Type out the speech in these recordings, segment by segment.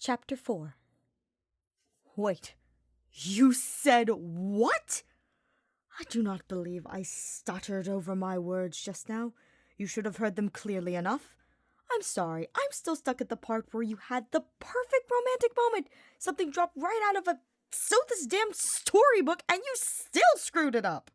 Chapter 4. Wait, you said what? I do not believe I stuttered over my words just now. You should have heard them clearly enough. I'm sorry, I'm still stuck at the part where you had the perfect romantic moment. Something dropped right out of a this damn storybook and you still screwed it up.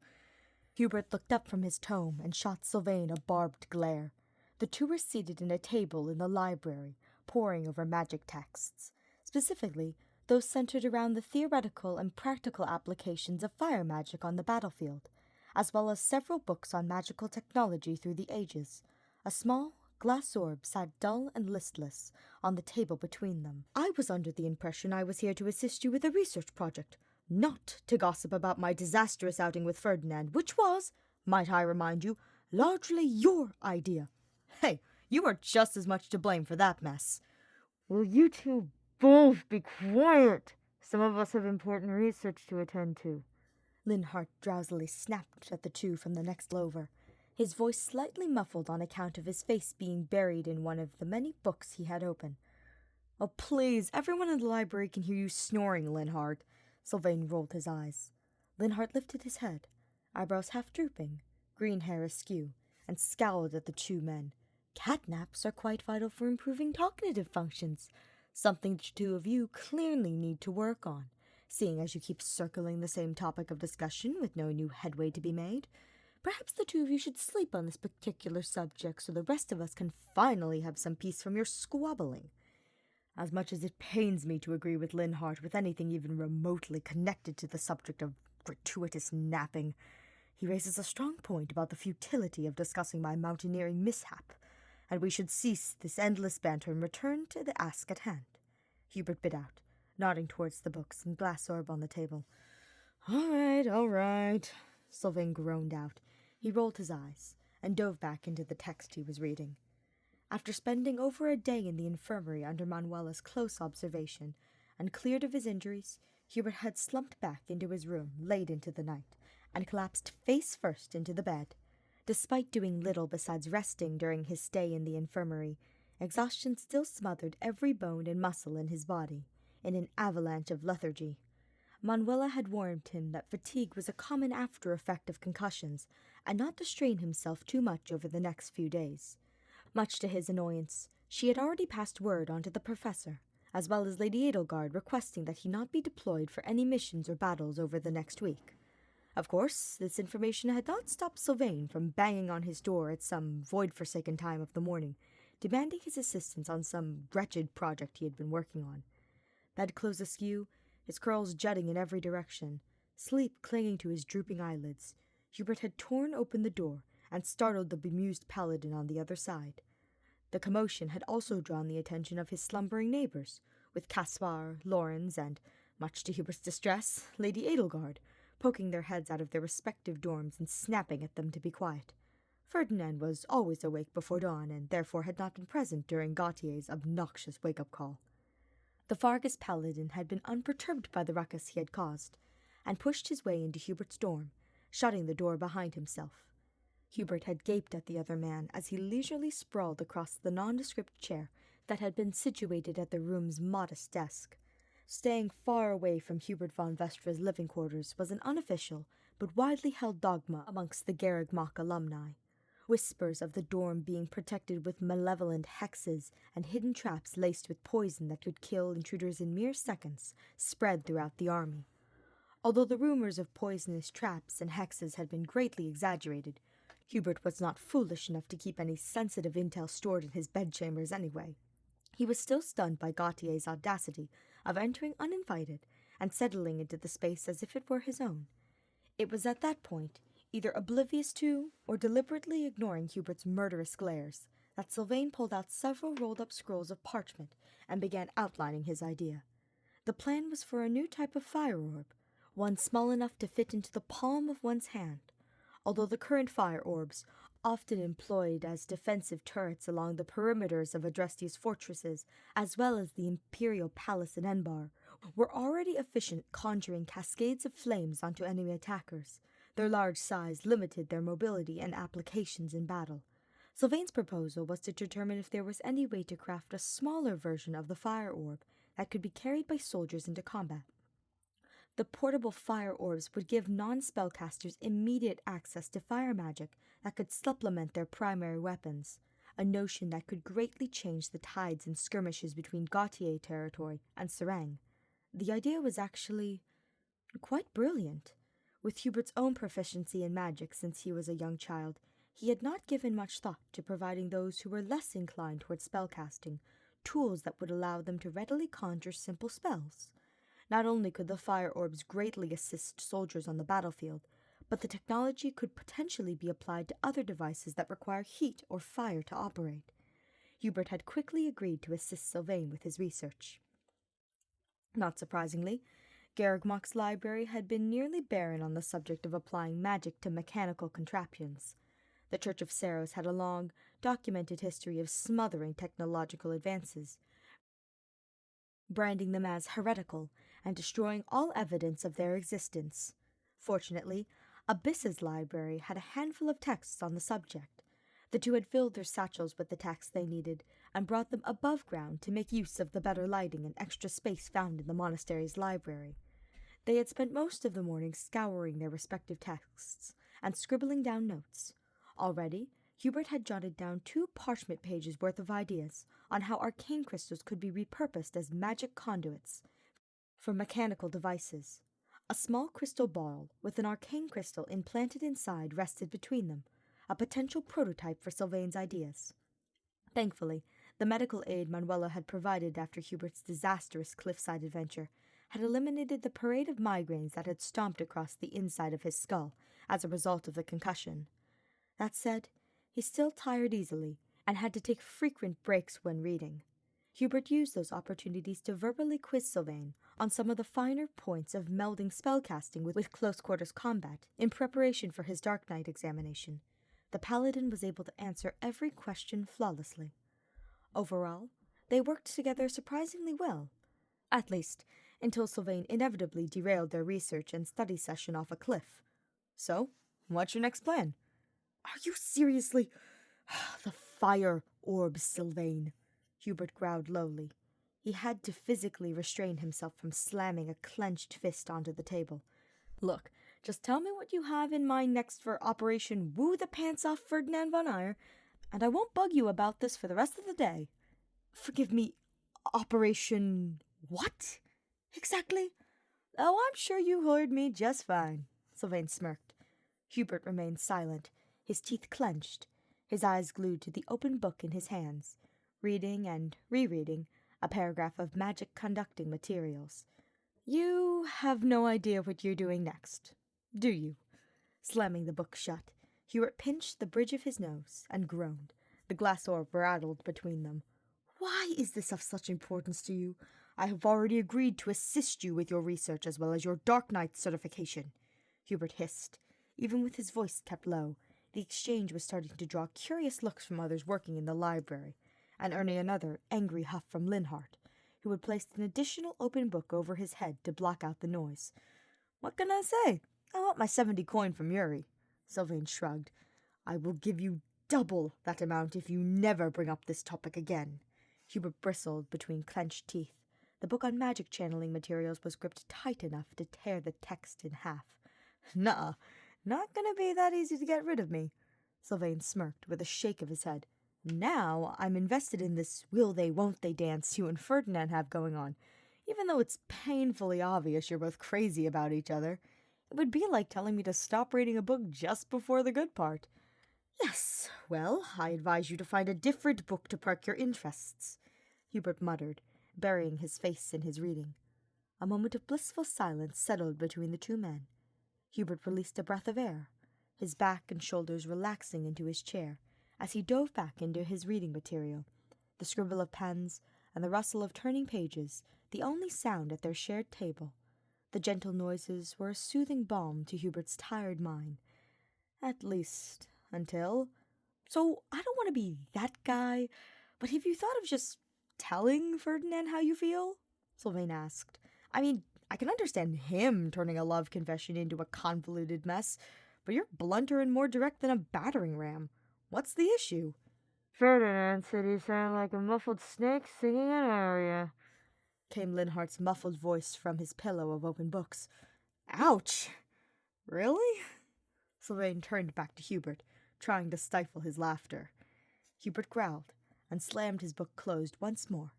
Hubert looked up from his tome and shot Sylvain a barbed glare. The two were seated in a table in the library, poring over magic texts, specifically those centered around the theoretical and practical applications of fire magic on the battlefield, as well as several books on magical technology through the ages. A small glass orb sat dull and listless on the table between them. I was under the impression I was here to assist you with a research project, not to gossip about my disastrous outing with Ferdinand, which was, might I remind you, largely your idea. Hey, you are just as much to blame for that mess. Will you two both be quiet? Some of us have important research to attend to. Linhart drowsily snapped at the two from the next over, his voice slightly muffled on account of his face being buried in one of the many books he had open. Oh, please, everyone in the library can hear you snoring, Linhart. Sylvain rolled his eyes. Linhart lifted his head, eyebrows half drooping, green hair askew, and scowled at the two men. Catnaps are quite vital for improving cognitive functions, something the two of you clearly need to work on, seeing as you keep circling the same topic of discussion with no new headway to be made. Perhaps the two of you should sleep on this particular subject so the rest of us can finally have some peace from your squabbling. As much as it pains me to agree with Linhart with anything even remotely connected to the subject of gratuitous napping, he raises a strong point about the futility of discussing my mountaineering mishap, and we should cease this endless banter and return to the ask at hand. Hubert bit out, nodding towards the books and glass orb on the table. All right, Sylvain groaned out. He rolled his eyes and dove back into the text he was reading. After spending over a day in the infirmary under Manuela's close observation and cleared of his injuries, Hubert had slumped back into his room late into the night and collapsed face first into the bed. Despite doing little besides resting during his stay in the infirmary, exhaustion still smothered every bone and muscle in his body in an avalanche of lethargy. Manuela had warned him that fatigue was a common after-effect of concussions, and not to strain himself too much over the next few days. Much to his annoyance, she had already passed word on to the professor, as well as Lady Edelgard requesting that he not be deployed for any missions or battles over the next week. Of course, this information had not stopped Sylvain from banging on his door at some void-forsaken time of the morning, demanding his assistance on some wretched project he had been working on. Bedclothes askew, his curls jutting in every direction, sleep clinging to his drooping eyelids, Hubert had torn open the door and startled the bemused paladin on the other side. The commotion had also drawn the attention of his slumbering neighbours, with Caspar, Lorenz, and, much to Hubert's distress, Lady Edelgard, poking their heads out of their respective dorms and snapping at them to be quiet. Ferdinand was always awake before dawn, and therefore had not been present during Gautier's obnoxious wake-up call. The Fargus paladin had been unperturbed by the ruckus he had caused, and pushed his way into Hubert's dorm, shutting the door behind himself. Hubert had gaped at the other man as he leisurely sprawled across the nondescript chair that had been situated at the room's modest desk. Staying far away from Hubert von Vestra's living quarters was an unofficial but widely held dogma amongst the Garreg Mach alumni. Whispers of the dorm being protected with malevolent hexes and hidden traps laced with poison that could kill intruders in mere seconds spread throughout the army. Although the rumors of poisonous traps and hexes had been greatly exaggerated, Hubert was not foolish enough to keep any sensitive intel stored in his bedchambers anyway. He was still stunned by Gautier's audacity of entering uninvited and settling into the space as if it were his own. It was at that point, either oblivious to or deliberately ignoring Hubert's murderous glares, that Sylvain pulled out several rolled-up scrolls of parchment and began outlining his idea. The plan was for a new type of fire orb, one small enough to fit into the palm of one's hand. Although the current fire orbs, often employed as defensive turrets along the perimeters of Adresti's fortresses, as well as the Imperial Palace in Enbar, were already efficient conjuring cascades of flames onto enemy attackers. Their large size limited their mobility and applications in battle. Sylvain's proposal was to determine if there was any way to craft a smaller version of the fire orb that could be carried by soldiers into combat. The portable fire orbs would give non-spellcasters immediate access to fire magic that could supplement their primary weapons, a notion that could greatly change the tides in skirmishes between Gautier territory and Serang. The idea was actually quite brilliant. With Hubert's own proficiency in magic since he was a young child, he had not given much thought to providing those who were less inclined towards spellcasting tools that would allow them to readily conjure simple spells. Not only could the fire orbs greatly assist soldiers on the battlefield, but the technology could potentially be applied to other devices that require heat or fire to operate. Hubert had quickly agreed to assist Sylvain with his research. Not surprisingly, Garrigmock's library had been nearly barren on the subject of applying magic to mechanical contraptions. The Church of Saros had a long, documented history of smothering technological advances, branding them as heretical and destroying all evidence of their existence. Fortunately, Abyss's library had a handful of texts on the subject. The two had filled their satchels with the texts they needed and brought them above ground to make use of the better lighting and extra space found in the monastery's library. They had spent most of the morning scouring their respective texts and scribbling down notes. Already, Hubert had jotted down 2 parchment pages worth of ideas on how arcane crystals could be repurposed as magic conduits for mechanical devices. A small crystal ball with an arcane crystal implanted inside rested between them, a potential prototype for Sylvain's ideas. Thankfully, the medical aid Manuela had provided after Hubert's disastrous cliffside adventure had eliminated the parade of migraines that had stomped across the inside of his skull as a result of the concussion. That said, he still tired easily and had to take frequent breaks when reading. Hubert used those opportunities to verbally quiz Sylvain on some of the finer points of melding spellcasting with close-quarters combat in preparation for his Dark Knight examination. The paladin was able to answer every question flawlessly. Overall, they worked together surprisingly well. At least, until Sylvain inevitably derailed their research and study session off a cliff. So, what's your next plan? Are you seriously... The fire orb, Sylvain, Hubert growled lowly. He had to physically restrain himself from slamming a clenched fist onto the table. Look, just tell me what you have in mind next for Operation Woo the Pants Off Ferdinand von Eyre, and I won't bug you about this for the rest of the day. Forgive me, Operation what? Exactly? Oh, I'm sure you heard me just fine, Sylvain smirked. Hubert remained silent, his teeth clenched, his eyes glued to the open book in his hands, reading and rereading a paragraph of magic conducting materials. You have no idea what you're doing next, do you? Slamming the book shut, Hubert pinched the bridge of his nose and groaned. The glass orb rattled between them. Why is this of such importance to you? I have already agreed to assist you with your research as well as your Dark Knight certification, Hubert hissed. Even with his voice kept low, the exchange was starting to draw curious looks from others working in the library, and earning another angry huff from Linhart, who had placed an additional open book over his head to block out the noise. What can I say? I want my 70 coin from Yuri, Sylvain shrugged. I will give you double that amount if you never bring up this topic again. Hubert bristled between clenched teeth. The book on magic channeling materials was gripped tight enough to tear the text in half. Nuh-uh. Not gonna be that easy to get rid of me, Sylvain smirked with a shake of his head. Now I'm invested in this will-they-won't-they dance you and Ferdinand have going on, even though it's painfully obvious you're both crazy about each other. It would be like telling me to stop reading a book just before the good part. Yes, well, I advise you to find a different book to perk your interests, Hubert muttered, burying his face in his reading. A moment of blissful silence settled between the two men. Hubert released a breath of air, his back and shoulders relaxing into his chair as he dove back into his reading material, the scribble of pens and the rustle of turning pages the only sound at their shared table. The gentle noises were a soothing balm to Hubert's tired mind. At least, until... So, I don't want to be that guy, but have you thought of just telling Ferdinand how you feel? Sylvain asked. I mean, I can understand him turning a love confession into a convoluted mess, but you're blunter and more direct than a battering ram. What's the issue? Ferdinand said he sounded like a muffled snake singing an aria. came Linhart's muffled voice from his pillow of open books. Ouch! Really? Sylvain turned back to Hubert, trying to stifle his laughter. Hubert growled and slammed his book closed once more.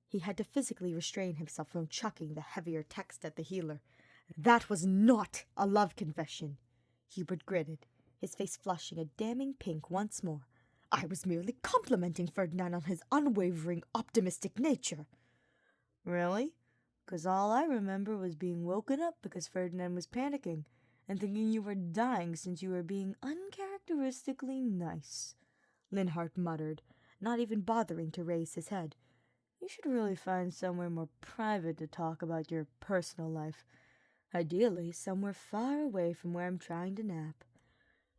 He had to physically restrain himself from chucking the heavier text at the healer. That was not a love confession. Hubert gritted, his face flushing a damning pink once more. I was merely complimenting Ferdinand on his unwavering, optimistic nature. Really? 'Cause all I remember was being woken up because Ferdinand was panicking and thinking you were dying since you were being uncharacteristically nice, Linhart muttered, not even bothering to raise his head. You should really find somewhere more private to talk about your personal life. Ideally, somewhere far away from where I'm trying to nap.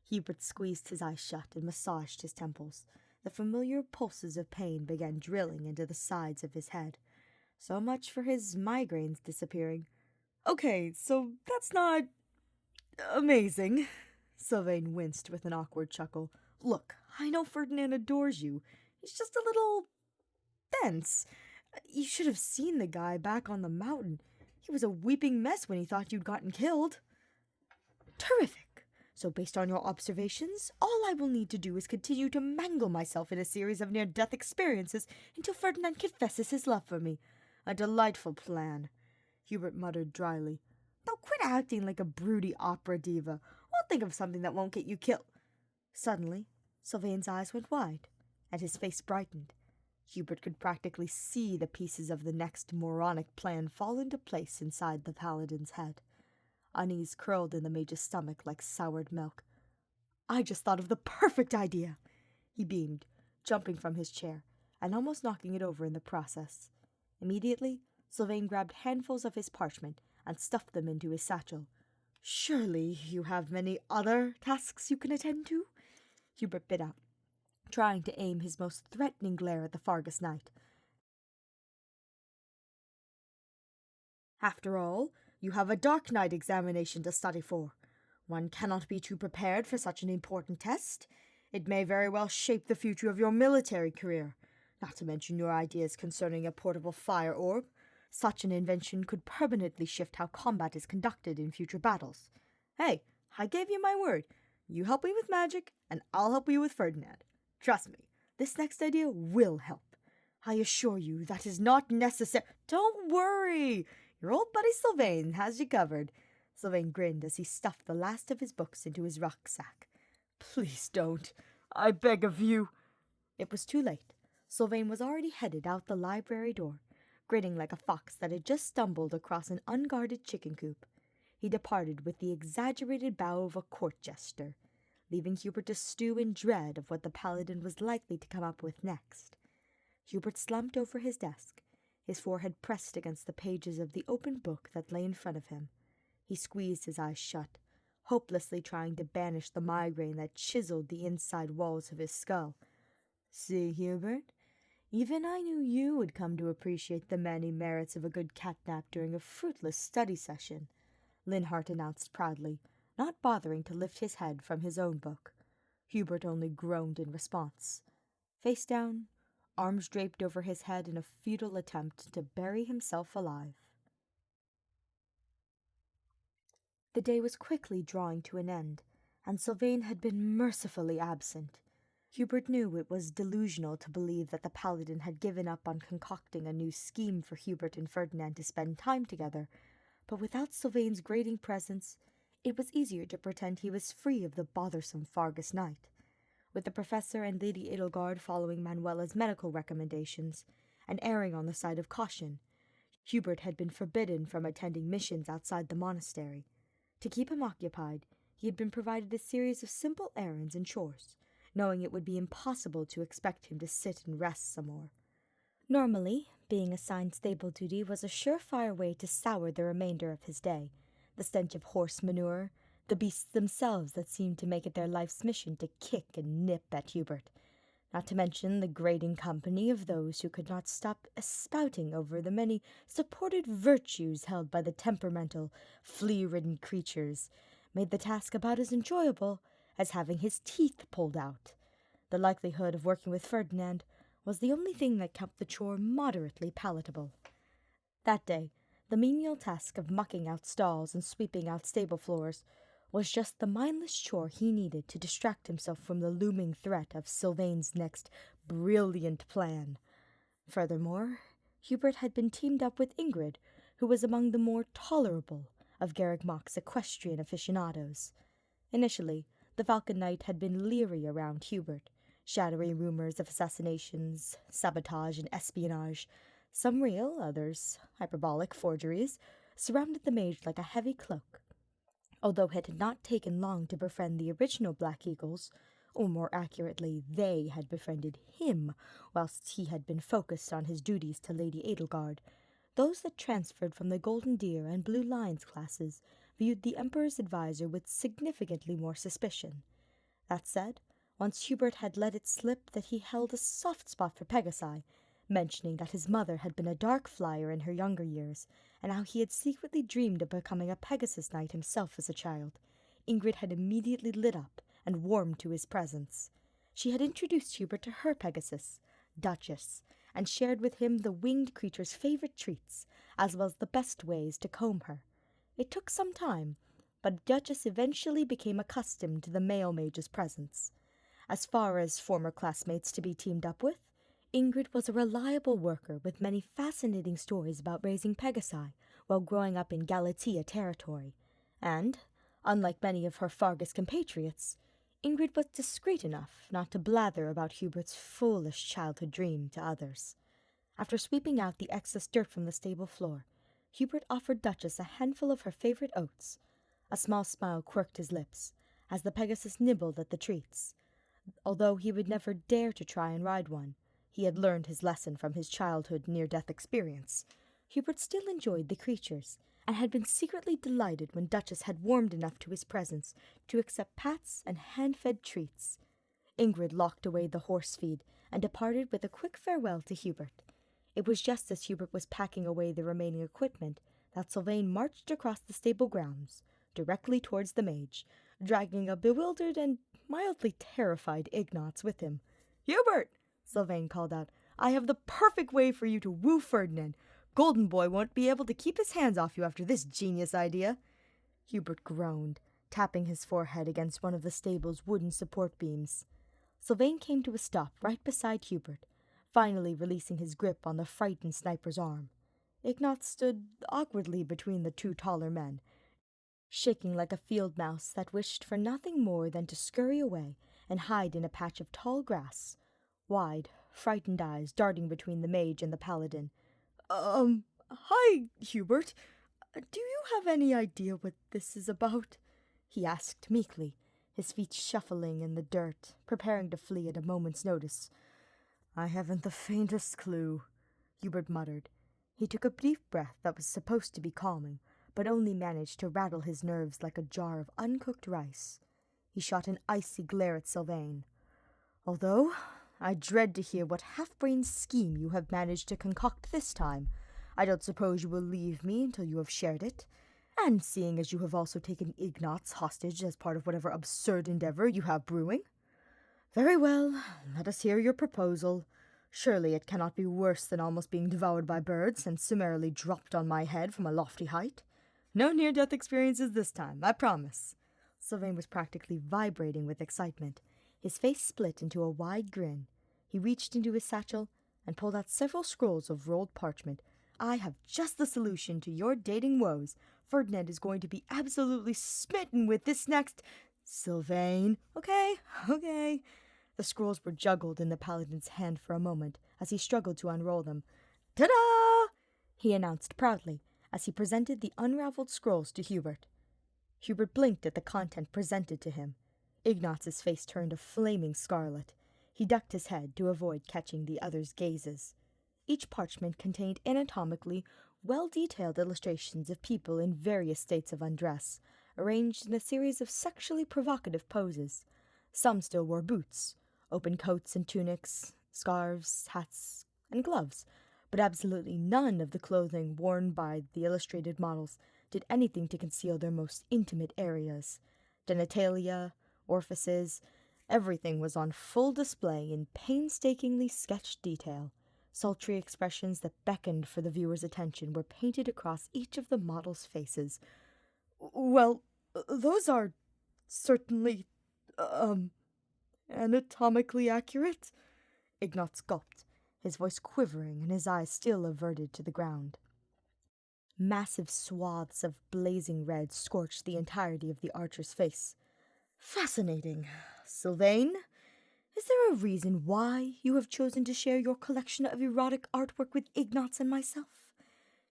Hubert squeezed his eyes shut and massaged his temples. The familiar pulses of pain began drilling into the sides of his head. So much for his migraines disappearing. Okay, so that's not amazing. Sylvain winced with an awkward chuckle. Look, I know Ferdinand adores you. He's just a little dense. You should have seen the guy back on the mountain. He was a weeping mess when he thought you'd gotten killed. Terrific. So based on your observations, all I will need to do is continue to mangle myself in a series of near-death experiences until Ferdinand confesses his love for me. A delightful plan, Hubert muttered dryly. Now quit acting like a broody opera diva. We'll think of something that won't get you killed. Suddenly, Sylvain's eyes went wide, and his face brightened. Hubert could practically see the pieces of the next moronic plan fall into place inside the paladin's head. Unease curled in the mage's stomach like soured milk. I just thought of the perfect idea, he beamed, jumping from his chair and almost knocking it over in the process. Immediately, Sylvain grabbed handfuls of his parchment and stuffed them into his satchel. Surely you have many other tasks you can attend to? Hubert bit out, trying to aim his most threatening glare at the Fargus knight. After all, you have a Dark Knight examination to study for. One cannot be too prepared for such an important test. It may very well shape the future of your military career, not to mention your ideas concerning a portable fire orb. Such an invention could permanently shift how combat is conducted in future battles. Hey, I gave you my word. You help me with magic, and I'll help you with Ferdinand. Trust me, this next idea will help. I assure you that is not necessary. Don't worry. Your old buddy Sylvain has you covered. Sylvain grinned as he stuffed the last of his books into his rucksack. Please don't. I beg of you. It was too late. Sylvain was already headed out the library door, grinning like a fox that had just stumbled across an unguarded chicken coop. He departed with the exaggerated bow of a court jester, leaving Hubert to stew in dread of what the paladin was likely to come up with next. Hubert slumped over his desk, his forehead pressed against the pages of the open book that lay in front of him. He squeezed his eyes shut, hopelessly trying to banish the migraine that chiseled the inside walls of his skull. See, Hubert, even I knew you would come to appreciate the many merits of a good catnap during a fruitless study session, Linhart announced proudly, not bothering to lift his head from his own book. Hubert only groaned in response. Face down, arms draped over his head in a futile attempt to bury himself alive. The day was quickly drawing to an end, and Sylvain had been mercifully absent. Hubert knew it was delusional to believe that the paladin had given up on concocting a new scheme for Hubert and Ferdinand to spend time together, but without Sylvain's grating presence, it was easier to pretend he was free of the bothersome Fargus knight. With the professor and Lady Edelgard following Manuela's medical recommendations and erring on the side of caution, Hubert had been forbidden from attending missions outside the monastery. To keep him occupied, he had been provided a series of simple errands and chores, knowing it would be impossible to expect him to sit and rest some more. Normally, being assigned stable duty was a surefire way to sour the remainder of his day. The stench of horse manure, the beasts themselves that seemed to make it their life's mission to kick and nip at Hubert, not to mention the grating company of those who could not stop spouting over the many supported virtues held by the temperamental, flea-ridden creatures, made the task about as enjoyable as having his teeth pulled out. The likelihood of working with Ferdinand was the only thing that kept the chore moderately palatable. That day, the menial task of mucking out stalls and sweeping out stable floors was just the mindless chore he needed to distract himself from the looming threat of Sylvain's next brilliant plan. Furthermore, Hubert had been teamed up with Ingrid, who was among the more tolerable of Garrick Mock's equestrian aficionados. Initially, the Falcon Knight had been leery around Hubert. Shadowy rumors of assassinations, sabotage, and espionage, some real, others hyperbolic forgeries, surrounded the mage like a heavy cloak. Although it had not taken long to befriend the original Black Eagles, or more accurately, they had befriended him whilst he had been focused on his duties to Lady Edelgard, those that transferred from the Golden Deer and Blue Lions classes viewed the Emperor's advisor with significantly more suspicion. That said, once Hubert had let it slip that he held a soft spot for Pegasi, mentioning that his mother had been a dark flyer in her younger years, and how he had secretly dreamed of becoming a Pegasus Knight himself as a child, Ingrid had immediately lit up and warmed to his presence. She had introduced Hubert to her Pegasus, Duchess, and shared with him the winged creature's favorite treats, as well as the best ways to comb her. It took some time, but Duchess eventually became accustomed to the male mage's presence. As far as former classmates to be teamed up with, Ingrid was a reliable worker with many fascinating stories about raising Pegasi while growing up in Galatea territory, and, unlike many of her Fargus compatriots, Ingrid was discreet enough not to blather about Hubert's foolish childhood dream to others. After sweeping out the excess dirt from the stable floor, Hubert offered Duchess a handful of her favorite oats. A small smile quirked his lips, as the Pegasus nibbled at the treats. Although he would never dare to try and ride one, he had learned his lesson from his childhood near-death experience. Hubert still enjoyed the creatures, and had been secretly delighted when Duchess had warmed enough to his presence to accept pats and hand-fed treats. Ingrid locked away the horse feed and departed with a quick farewell to Hubert. It was just as Hubert was packing away the remaining equipment that Sylvain marched across the stable grounds, directly towards the mage, dragging a bewildered and mildly terrified Ignatz with him. "Hubert!" Sylvain called out. "I have the perfect way for you to woo Ferdinand. Golden Boy won't be able to keep his hands off you after this genius idea." Hubert groaned, tapping his forehead against one of the stable's wooden support beams. Sylvain came to a stop right beside Hubert, finally releasing his grip on the frightened sniper's arm. Ignatz stood awkwardly between the two taller men, shaking like a field mouse that wished for nothing more than to scurry away and hide in a patch of tall grass, wide, frightened eyes darting between the mage and the paladin. Hi, Hubert. Do you have any idea what this is about?" he asked meekly, his feet shuffling in the dirt, preparing to flee at a moment's notice. "I haven't the faintest clue," Hubert muttered. He took a deep breath that was supposed to be calming, but only managed to rattle his nerves like a jar of uncooked rice. He shot an icy glare at Sylvain. "Although I dread to hear what half-brained scheme you have managed to concoct this time, I don't suppose you will leave me until you have shared it. And seeing as you have also taken Ignatz hostage as part of whatever absurd endeavor you have brewing. Very well, let us hear your proposal. Surely it cannot be worse than almost being devoured by birds and summarily dropped on my head from a lofty height. No near-death experiences this time, I promise." Sylvain was practically vibrating with excitement. His face split into a wide grin. He reached into his satchel and pulled out several scrolls of rolled parchment. "I have just the solution to your dating woes. Ferdinand is going to be absolutely smitten with this next—" "Sylvain, okay. The scrolls were juggled in the paladin's hand for a moment as he struggled to unroll them. "Ta-da!" he announced proudly as he presented the unraveled scrolls to Hubert. Hubert blinked at the content presented to him. Ignatz's face turned a flaming scarlet. He ducked his head to avoid catching the other's gazes. Each parchment contained anatomically well-detailed illustrations of people in various states of undress, arranged in a series of sexually provocative poses. Some still wore boots, open coats and tunics, scarves, hats, and gloves, but absolutely none of the clothing worn by the illustrated models did anything to conceal their most intimate areas. Genitalia, orifices, everything was on full display in painstakingly sketched detail. Sultry expressions that beckoned for the viewer's attention were painted across each of the models' faces. "Well, those are certainly, anatomically accurate," Ignatz gulped, his voice quivering and his eyes still averted to the ground. Massive swaths of blazing red scorched the entirety of the archer's face. "Fascinating. Sylvain, is there a reason why you have chosen to share your collection of erotic artwork with Ignatz and myself?"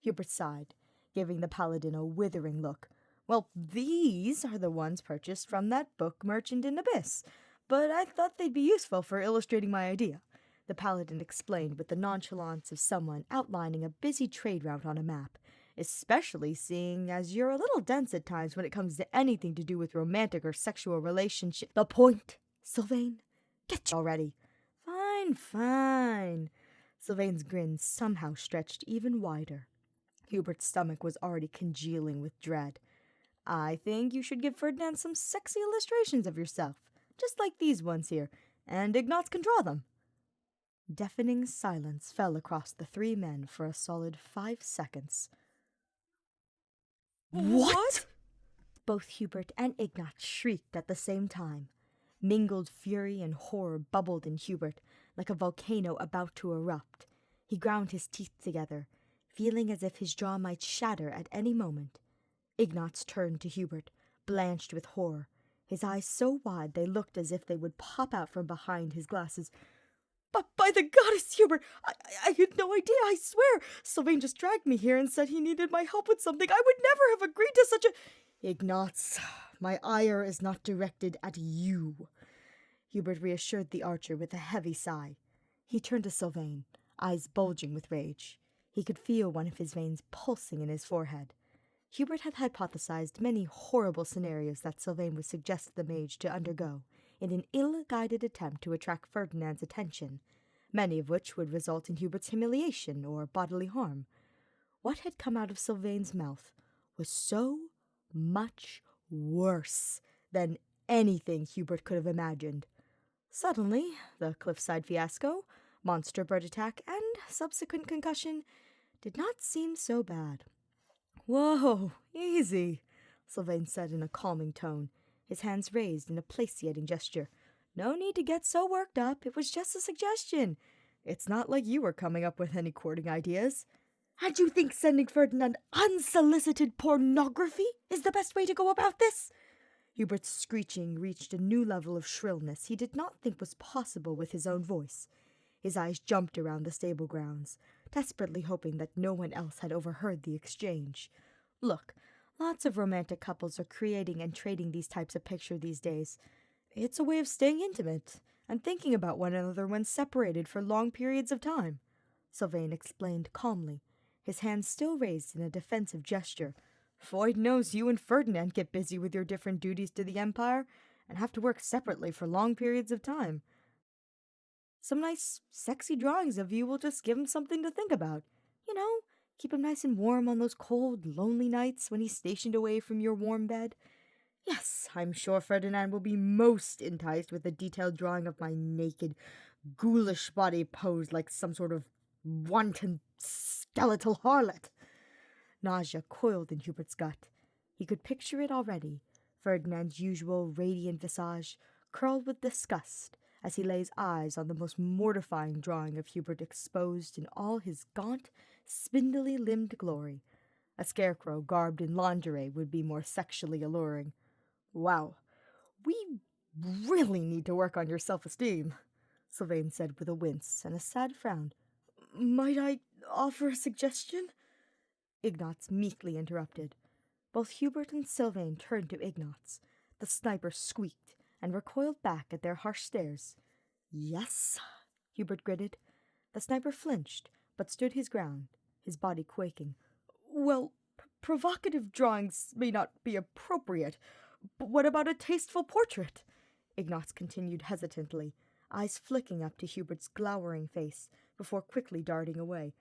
Hubert sighed, giving the paladin a withering look. "Well, these are the ones purchased from that book merchant in Abyss, but I thought they'd be useful for illustrating my idea," the paladin explained with the nonchalance of someone outlining a busy trade route on a map, "especially seeing as you're a little dense at times when it comes to anything to do with romantic or sexual relationship." "The point, Sylvain? Get already." "Fine, fine." Sylvain's grin somehow stretched even wider. Hubert's stomach was already congealing with dread. "I think you should give Ferdinand some sexy illustrations of yourself, just like these ones here, and Ignatz can draw them." Deafening silence fell across the three men for a solid 5 seconds. "What?" Both Hubert and Ignatz shrieked at the same time. Mingled fury and horror bubbled in Hubert, like a volcano about to erupt. He ground his teeth together, feeling as if his jaw might shatter at any moment. Ignatz turned to Hubert, blanched with horror, his eyes so wide they looked as if they would pop out from behind his glasses. "But by the goddess, Hubert, I had no idea, I swear. Sylvain just dragged me here and said he needed my help with something. I would never have agreed to such a—" "Ignatz, my ire is not directed at you," Hubert reassured the archer with a heavy sigh. He turned to Sylvain, eyes bulging with rage. He could feel one of his veins pulsing in his forehead. Hubert had hypothesized many horrible scenarios that Sylvain would suggest the mage to undergo in an ill-guided attempt to attract Ferdinand's attention, many of which would result in Hubert's humiliation or bodily harm. What had come out of Sylvain's mouth was so much worse than anything Hubert could have imagined. Suddenly, the cliffside fiasco, monster bird attack, and subsequent concussion did not seem so bad. "Whoa, easy," Sylvain said in a calming tone, his hands raised in a placating gesture. "No need to get so worked up. It was just a suggestion. It's not like you were coming up with any courting ideas." "And you think sending Ferdinand unsolicited pornography is the best way to go about this?" Hubert's screeching reached a new level of shrillness he did not think was possible with his own voice. His eyes jumped around the stable grounds, desperately hoping that no one else had overheard the exchange. Look, lots of romantic couples are creating and trading these types of pictures these days. It's a way of staying intimate and thinking about one another when separated for long periods of time, Sylvain explained calmly, his hands still raised in a defensive gesture. "Void knows you and Ferdinand get busy with your different duties to the Empire and have to work separately for long periods of time. Some nice, sexy drawings of you will just give him something to think about. You know, keep him nice and warm on those cold, lonely nights when he's stationed away from your warm bed. Yes, I'm sure Ferdinand will be most enticed with a detailed drawing of my naked, ghoulish body posed like some sort of wanton, skeletal harlot." Nausea coiled in Hubert's gut. He could picture it already, Ferdinand's usual radiant visage, curled with disgust, as he lays eyes on the most mortifying drawing of Hubert exposed in all his gaunt, spindly-limbed glory. A scarecrow garbed in lingerie would be more sexually alluring. "Wow, we really need to work on your self-esteem," Sylvain said with a wince and a sad frown. "Might I offer a suggestion?" Ignatz meekly interrupted. Both Hubert and Sylvain turned to Ignatz. The sniper squeaked and recoiled back at their harsh stares. "Yes?" Hubert gritted. The sniper flinched, but stood his ground, his body quaking. "Well, provocative drawings may not be appropriate, but what about a tasteful portrait?" Ignatz continued hesitantly, eyes flicking up to Hubert's glowering face, before quickly darting away.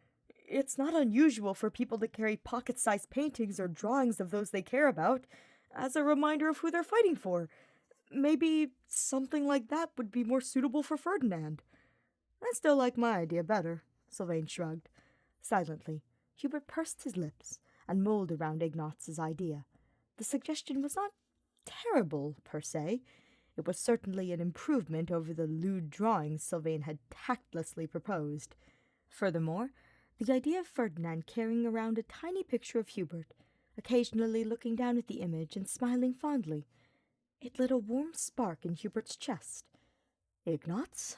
"It's not unusual for people to carry pocket-sized paintings or drawings of those they care about, as a reminder of who they're fighting for. Maybe something like that would be more suitable for Ferdinand. I still like my idea better. Sylvain shrugged. Silently, Hubert pursed his lips and mulled around Ignaz's idea. The suggestion was not terrible, per se. It was certainly an improvement over the lewd drawings Sylvain had tactlessly proposed. Furthermore, the idea of Ferdinand carrying around a tiny picture of Hubert, occasionally looking down at the image and smiling fondly, it lit a warm spark in Hubert's chest. "Ignaz,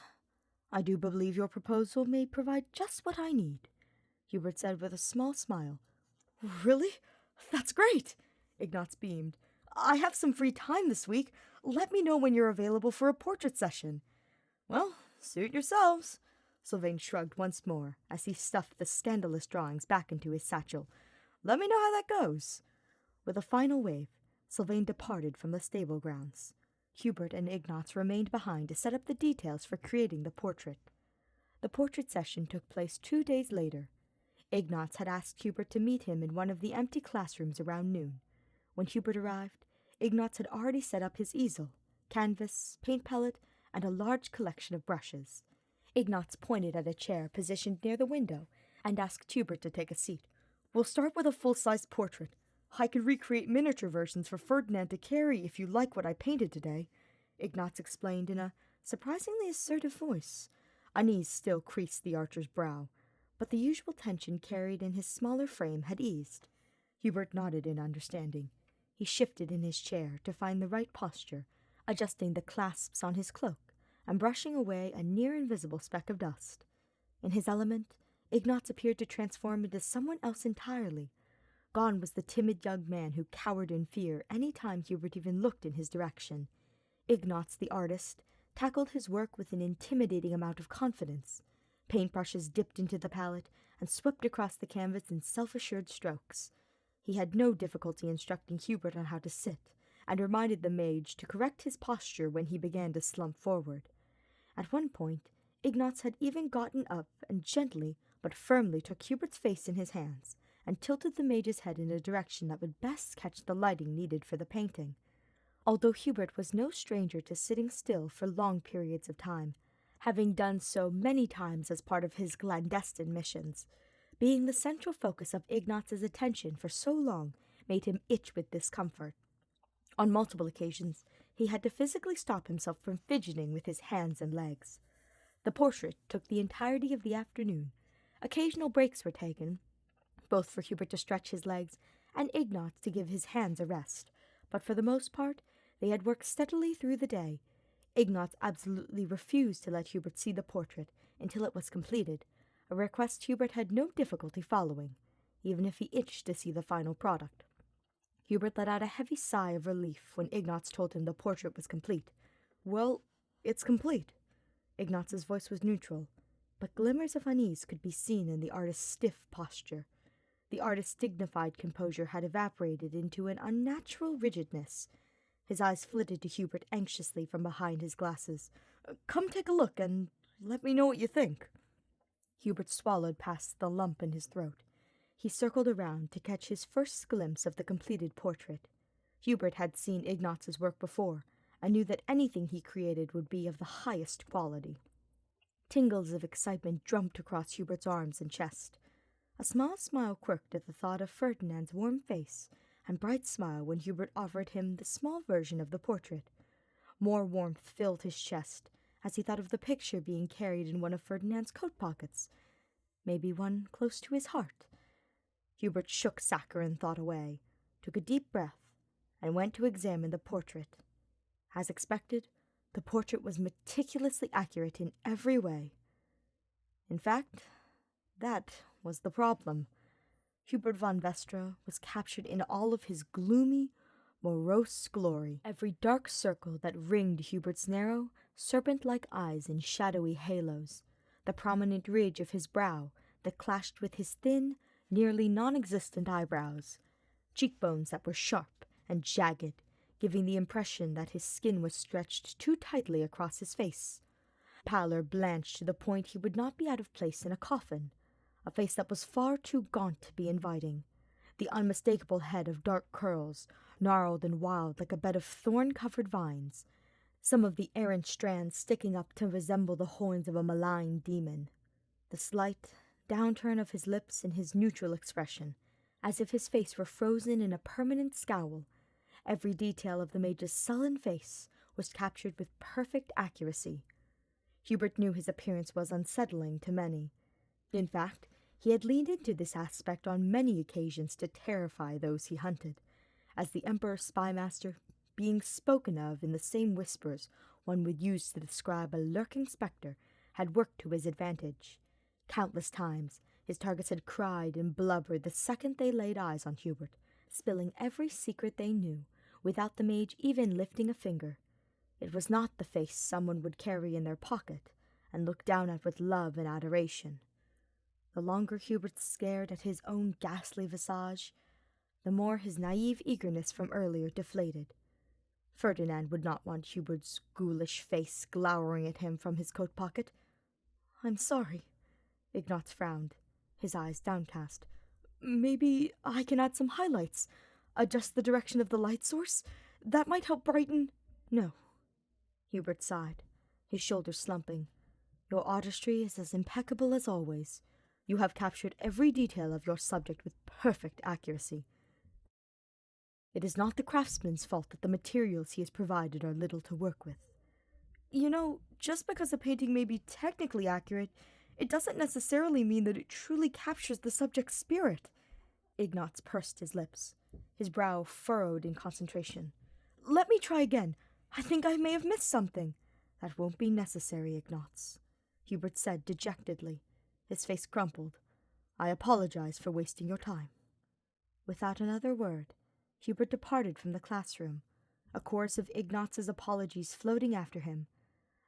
I do believe your proposal may provide just what I need," Hubert said with a small smile. "Really? That's great!" Ignaz beamed. "I have some free time this week. Let me know when you're available for a portrait session." "Well, suit yourselves." Sylvain shrugged once more as he stuffed the scandalous drawings back into his satchel. "Let me know how that goes." With a final wave, Sylvain departed from the stable grounds. Hubert and Ignaz remained behind to set up the details for creating the portrait. The portrait session took place 2 days later. Ignaz had asked Hubert to meet him in one of the empty classrooms around noon. When Hubert arrived, Ignaz had already set up his easel, canvas, paint palette, and a large collection of brushes. Ignaz pointed at a chair positioned near the window and asked Hubert to take a seat. "We'll start with a full-size portrait. I could recreate miniature versions for Ferdinand to carry if you like what I painted today," Ignaz explained in a surprisingly assertive voice. Unease still creased the archer's brow, but the usual tension carried in his smaller frame had eased. Hubert nodded in understanding. He shifted in his chair to find the right posture, adjusting the clasps on his cloak and brushing away a near-invisible speck of dust. In his element, Ignaz appeared to transform into someone else entirely. Gone was the timid young man who cowered in fear any time Hubert even looked in his direction. Ignaz, the artist, tackled his work with an intimidating amount of confidence. Paintbrushes dipped into the palette and swept across the canvas in self-assured strokes. He had no difficulty instructing Hubert on how to sit, and reminded the mage to correct his posture when he began to slump forward. At one point, Ignaz had even gotten up and gently but firmly took Hubert's face in his hands and tilted the mage's head in a direction that would best catch the lighting needed for the painting. Although Hubert was no stranger to sitting still for long periods of time, having done so many times as part of his clandestine missions, being the central focus of Ignaz's attention for so long made him itch with discomfort. On multiple occasions, he had to physically stop himself from fidgeting with his hands and legs. The portrait took the entirety of the afternoon. Occasional breaks were taken, both for Hubert to stretch his legs and Ignaz to give his hands a rest, but for the most part they had worked steadily through the day. Ignaz absolutely refused to let Hubert see the portrait until it was completed, a request Hubert had no difficulty following, even if he itched to see the final product. Hubert let out a heavy sigh of relief when Ignaz told him the portrait was complete. "Well, it's complete." Ignaz's voice was neutral, but glimmers of unease could be seen in the artist's stiff posture. The artist's dignified composure had evaporated into an unnatural rigidness. His eyes flitted to Hubert anxiously from behind his glasses. "Come take a look and let me know what you think." Hubert swallowed past the lump in his throat. He circled around to catch his first glimpse of the completed portrait. Hubert had seen Ignaz's work before and knew that anything he created would be of the highest quality. Tingles of excitement jumped across Hubert's arms and chest. A small smile quirked at the thought of Ferdinand's warm face and bright smile when Hubert offered him the small version of the portrait. More warmth filled his chest as he thought of the picture being carried in one of Ferdinand's coat pockets, maybe one close to his heart. Hubert shook saccharine thought away, took a deep breath, and went to examine the portrait. As expected, the portrait was meticulously accurate in every way. In fact, that was the problem. Hubert von Vestra was captured in all of his gloomy, morose glory. Every dark circle that ringed Hubert's narrow, serpent-like eyes in shadowy halos, the prominent ridge of his brow that clashed with his thin, nearly non-existent eyebrows, cheekbones that were sharp and jagged, giving the impression that his skin was stretched too tightly across his face. Pallor blanched to the point he would not be out of place in a coffin, a face that was far too gaunt to be inviting, the unmistakable head of dark curls, gnarled and wild like a bed of thorn-covered vines, some of the errant strands sticking up to resemble the horns of a malign demon. The slight, downturn of his lips and his neutral expression, as if his face were frozen in a permanent scowl. Every detail of the mage's sullen face was captured with perfect accuracy. Hubert knew his appearance was unsettling to many. In fact, he had leaned into this aspect on many occasions to terrify those he hunted, as the Emperor's spymaster being spoken of in the same whispers one would use to describe a lurking spectre had worked to his advantage. Countless times his targets had cried and blubbered the second they laid eyes on Hubert, spilling every secret they knew, without the mage even lifting a finger. It was not the face someone would carry in their pocket and look down at with love and adoration. The longer Hubert stared at his own ghastly visage, the more his naive eagerness from earlier deflated. Ferdinand would not want Hubert's ghoulish face glowering at him from his coat pocket. "I'm sorry." Ignatz frowned, his eyes downcast. "Maybe I can add some highlights, adjust the direction of the light source? That might help brighten—" "No." Hubert sighed, his shoulders slumping. "Your artistry is as impeccable as always. You have captured every detail of your subject with perfect accuracy. It is not the craftsman's fault that the materials he has provided are little to work with. You know, just because a painting may be technically accurate, it doesn't necessarily mean that it truly captures the subject's spirit." Ignatz pursed his lips, his brow furrowed in concentration. "Let me try again. I think I may have missed something." "That won't be necessary, Ignatz," Hubert said dejectedly, his face crumpled. "I apologize for wasting your time." Without another word, Hubert departed from the classroom, a chorus of Ignatz's apologies floating after him.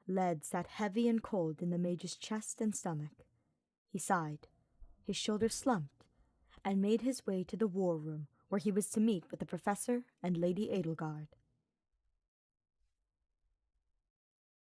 Lead sat heavy and cold in the mage's chest and stomach. He sighed, his shoulders slumped, and made his way to the war room, where he was to meet with the professor and Lady Edelgard.